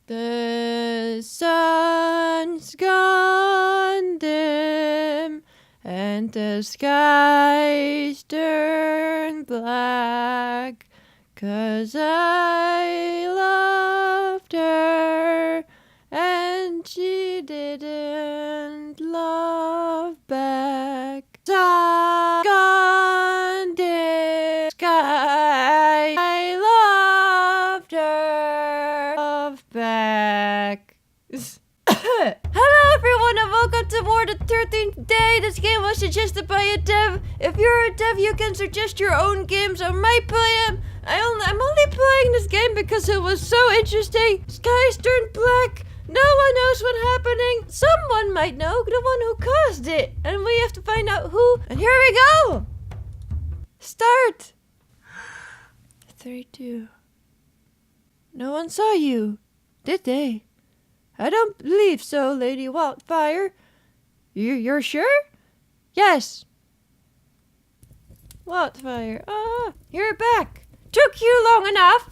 The sun's gone dim, and the skies turn black, 'cause I loved her, and she didn't love back. Sun gone dim, sky, I loved her, love back. Hello everyone and welcome to More Than 13th Day. This game was suggested by a dev. If you're a dev, you can suggest your own games. I might play them. I'm only playing this game because it was so interesting. Skies turned black. No one knows what's happening. Someone might know, the one who caused it. And we have to find out who. And here we go. Start. 3, 2. No one saw you, did they? I don't believe so, Lady Wildfire. You're sure? Yes. Wildfire. You're back. Took you long enough.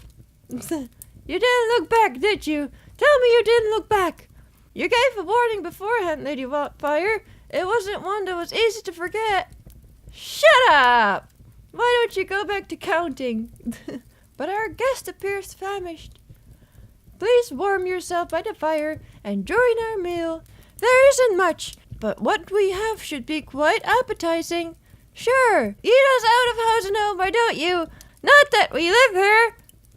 You didn't look back, did you? Tell me you didn't look back. You gave a warning beforehand, Lady Wildfire. It wasn't one that was easy to forget. Shut up! Why don't you go back to counting? But our guest appears famished. Please warm yourself by the fire and join our meal. There isn't much, but what we have should be quite appetizing. Sure, eat us out of Housenow, why don't you? Not that we live here.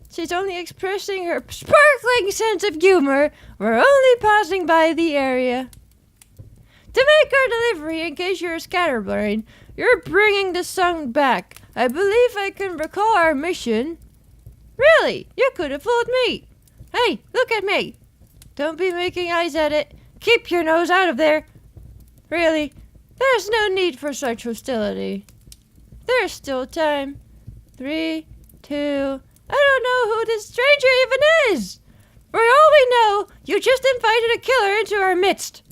She's only expressing her sparkling sense of humor. We're only passing by the area. To make our delivery, in case you're a scatterbrain, you're bringing the sun back. I believe I can recall our mission. Really? You could have fooled me. Hey, look at me. Don't be making eyes at it. Keep your nose out of there. Really, there's no need for such hostility. There's still time. 3, 2... I don't know who this stranger even is. For all we know, you just invited a killer into our midst.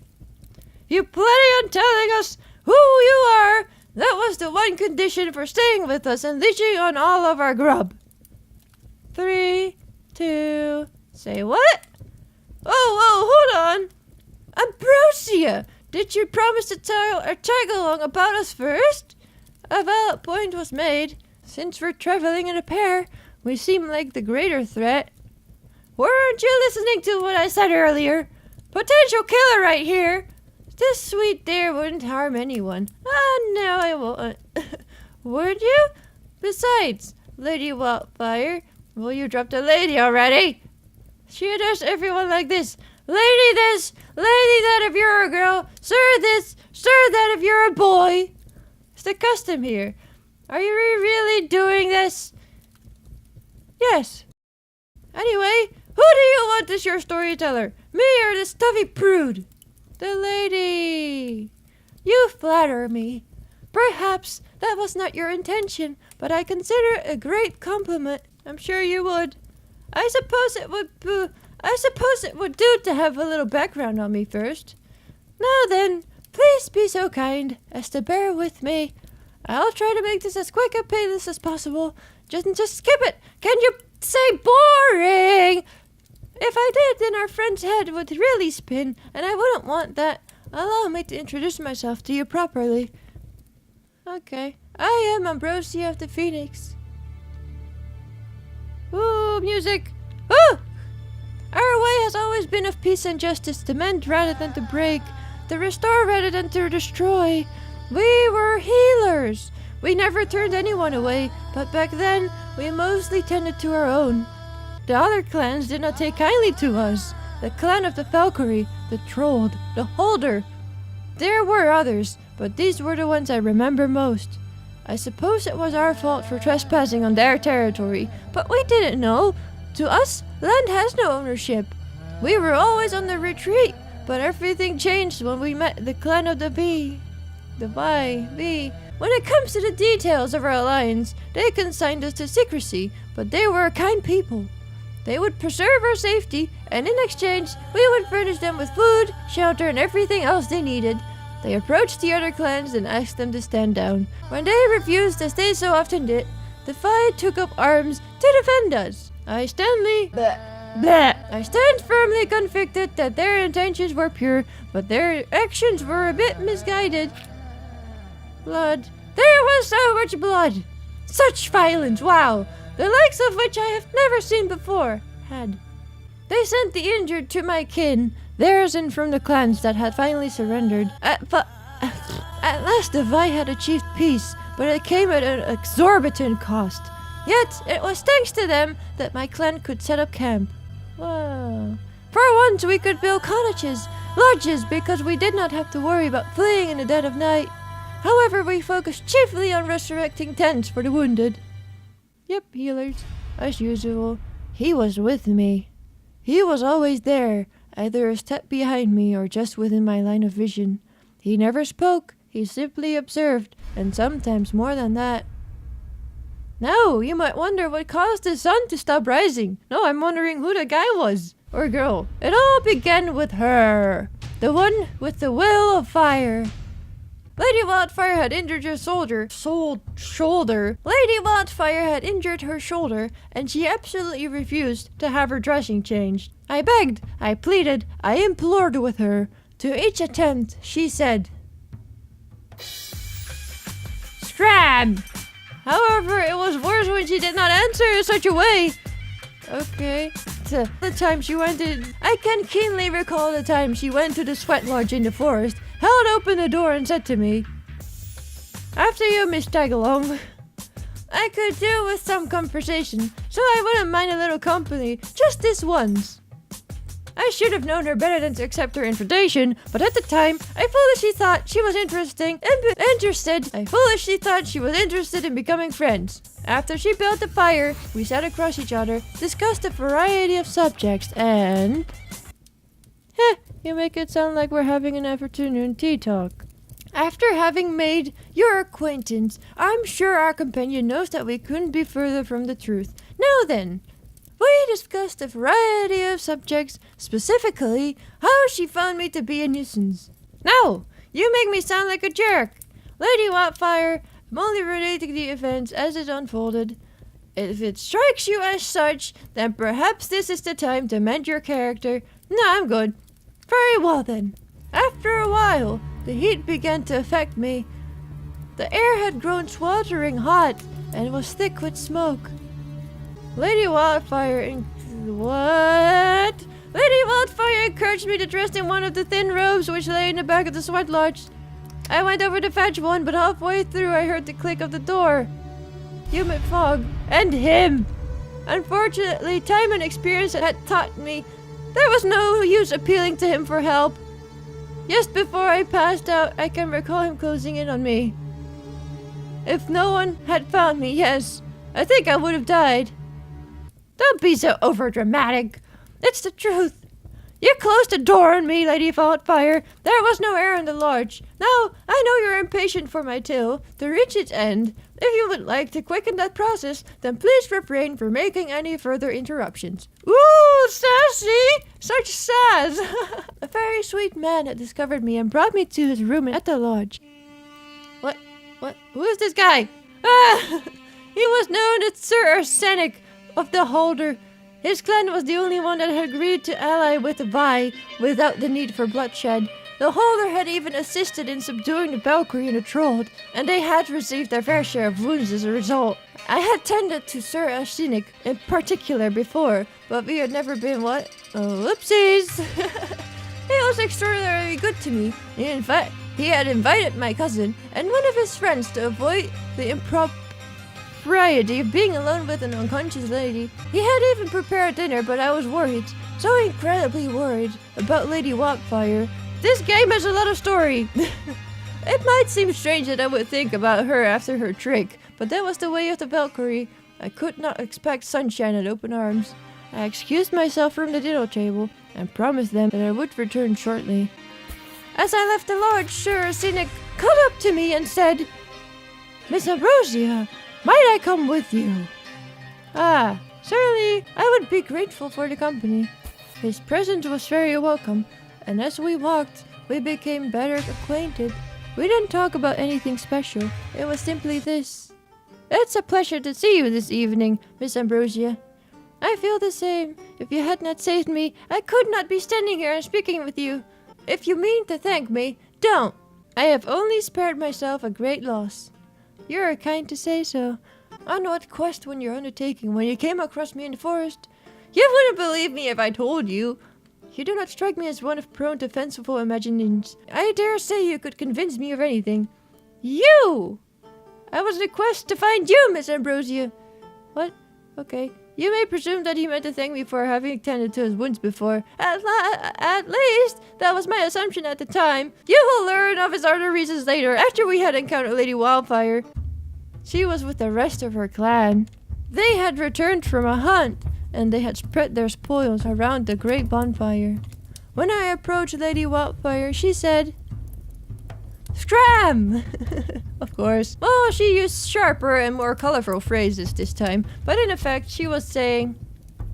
You plan on telling us who you are. That was the one condition for staying with us and leeching on all of our grub. 3, 2... Say what? Oh, hold on. Ambrosia, did you promise to tag along about us first? A valid point was made. Since we're traveling in a pair, we seem like the greater threat. Weren't you listening to what I said earlier? Potential killer right here. This sweet dear wouldn't harm anyone. No, I won't. Would you? Besides, Lady Wildfire, will you drop the lady already? She does everyone like this. Lady this, lady that if you're a girl. Sir this, sir that if you're a boy. It's the custom here. Are you really doing this? Yes. Anyway, who do you want as your storyteller? Me or the stuffy prude? The lady. You flatter me. Perhaps that was not your intention, but I consider it a great compliment. I'm sure you would. I suppose it would do to have a little background on me first. Now then, please be so kind as to bear with me. I'll try to make this as quick and painless as possible. Just skip it. Can you say boring? If I did, then our friend's head would really spin, and I wouldn't want that. Allow me to introduce myself to you properly. Okay. I am Ambrosia of the Phoenix. Ooh, music. Ooh! Our way has always been of peace and justice, to mend rather than to break, to restore rather than to destroy. We were healers. We never turned anyone away, but back then, we mostly tended to our own. The other clans did not take kindly to us. The clan of the Valkyrie, the Troll, the Holder. There were others, but these were the ones I remember most. I suppose it was our fault for trespassing on their territory, but we didn't know. To us, land has no ownership. We were always on the retreat, but everything changed when we met the clan of the B. The Y. When it comes to the details of our alliance, they consigned us to secrecy, but they were a kind people. They would preserve our safety, and in exchange, we would furnish them with food, shelter, and everything else they needed. They approached the other clans and asked them to stand down. When they refused, as they so often did, the fight took up arms to defend us. I, Stanley, Bleh. I stand firmly convicted that their intentions were pure, but their actions were a bit misguided. Blood. There was so much blood. Such violence, wow. The likes of which I have never seen before. They sent the injured to my kin, theirs and from the clans that had finally surrendered. At last the Vi had achieved peace, but it came at an exorbitant cost. Yet, it was thanks to them that my clan could set up camp. Wow. For once we could build cottages, lodges, because we did not have to worry about fleeing in the dead of night. However, we focused chiefly on resurrecting tents for the wounded. Yep, healers. As usual, he was with me. He was always there, either a step behind me or just within my line of vision. He never spoke, he simply observed, and sometimes more than that. Now, you might wonder what caused the sun to stop rising. No, I'm wondering who the guy was. Or girl. It all began with her. The one with the will of fire. Lady Wildfire had injured her shoulder. Lady Wildfire had injured her shoulder, and she absolutely refused to have her dressing changed. I begged, I pleaded, I implored with her. To each attempt, she said, "Scram!" However, it was worse when she did not answer in such a way. Okay. The time she went to... I can keenly recall the time she went to the sweat lodge in the forest, held open the door and said to me, "After you, Miss Tagalong." I could do with some conversation, so I wouldn't mind a little company, just this once. I should have known her better than to accept her invitation, but at the time, I foolishly thought she was interested in becoming friends. After she built the fire, we sat across each other, discussed a variety of subjects, and... you make it sound like we're having an afternoon tea talk. After having made your acquaintance, I'm sure our companion knows that we couldn't be further from the truth. Now then, we discussed a variety of subjects, specifically how she found me to be a nuisance. Now, you make me sound like a jerk. Lady Wildfire, I'm only relating the events as it unfolded. If it strikes you as such, then perhaps this is the time to mend your character. No, I'm good. Very well then. After a while, the heat began to affect me. The air had grown sweltering hot and was thick with smoke. Lady Wildfire encouraged me to dress in one of the thin robes which lay in the back of the sweat lodge. I went over to fetch one, but halfway through I heard the click of the door. Humid fog. And him. Unfortunately, time and experience had taught me there was no use appealing to him for help. Just before I passed out, I can recall him closing in on me. If no one had found me, yes, I think I would have died. Don't be so overdramatic. It's the truth. You closed the door on me, Lady Wildfire. There was no air in the lodge. Now, I know you're impatient for my tale to reach its end. If you would like to quicken that process, then please refrain from making any further interruptions. Ooh, sassy! Such sass! A very sweet man had discovered me and brought me to his room at the lodge. What? Who is this guy? He was known as Sir Arsenic of the Holder. His clan was the only one that had agreed to ally with the Vi without the need for bloodshed. The Holder had even assisted in subduing the Valkyrie and the Troll, and they had received their fair share of wounds as a result. I had tended to Sir Arsenic in particular before, but we had never been what? Oh, whoopsies! He was extraordinarily good to me. In fact, he had invited my cousin and one of his friends to avoid the impropriety of being alone with an unconscious lady. He had even prepared dinner, but I was worried, so incredibly worried, about Lady Wildfire. This game has a lot of story. It might seem strange that I would think about her after her trick, but that was the way of the Valkyrie. I could not expect sunshine and open arms. I excused myself from the dinner table and promised them that I would return shortly. As I left the lodge, Sir Arsenic called up to me and said, "Miss Ambrosia, might I come with you?" Ah, certainly, I would be grateful for the company. His presence was very welcome, and as we walked, we became better acquainted. We didn't talk about anything special. It was simply this. "It's a pleasure to see you this evening, Miss Ambrosia. I feel the same. If you had not saved me, I could not be standing here and speaking with you. If you mean to thank me, don't. I have only spared myself a great loss. You are kind to say so. On what quest when you're undertaking when you came across me in the forest? You wouldn't believe me if I told you. You do not strike me as one of prone to fanciful imaginings. I dare say you could convince me of anything. You! I was on a quest to find you, Miss Ambrosia. What? Okay. You may presume that he meant to thank me for having tended to his wounds before. At least, that was my assumption at the time. You will learn of his other reasons later, after we had encountered Lady Wildfire. She was with the rest of her clan. They had returned from a hunt, and they had spread their spoils around the great bonfire. When I approached Lady Wildfire, she said, "Scram!" Of course. Well, she used sharper and more colorful phrases this time, but in effect, she was saying,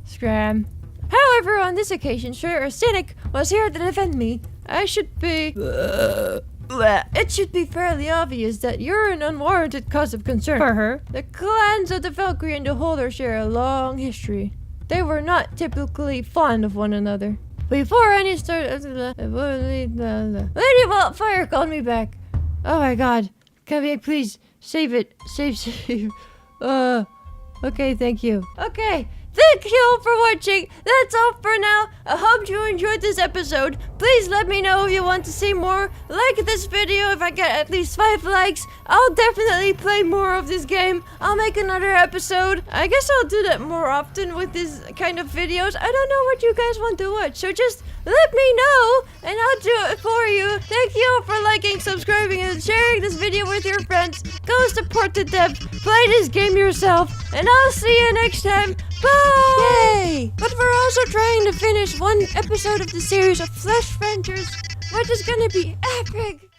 "Scram." However, on this occasion, Sir Arsenic was here to defend me. It should be fairly obvious that you're an unwarranted cause of concern for her. The clans of the Valkyrie and the Holder share a long history. They were not typically fond of one another. Before any Lady Wildfire called me back. Oh my god. Can we please save it? Save. Okay, thank you. Okay. Thank you all for watching. That's all for now. I hope you enjoyed this episode. Please let me know if you want to see more. Like this video if I get at least 5 likes. I'll definitely play more of this game. I'll make another episode. I guess I'll do that more often with this kind of videos. I don't know what you guys want to watch, so just let me know and I'll do it for you. Thank you for liking, subscribing, and sharing this video with your friends. Go support the dev. Play this game yourself. And I'll see you next time. Bye! Yay! But we're also trying to finish one episode of the series of Flesh Rangers, which is gonna be epic!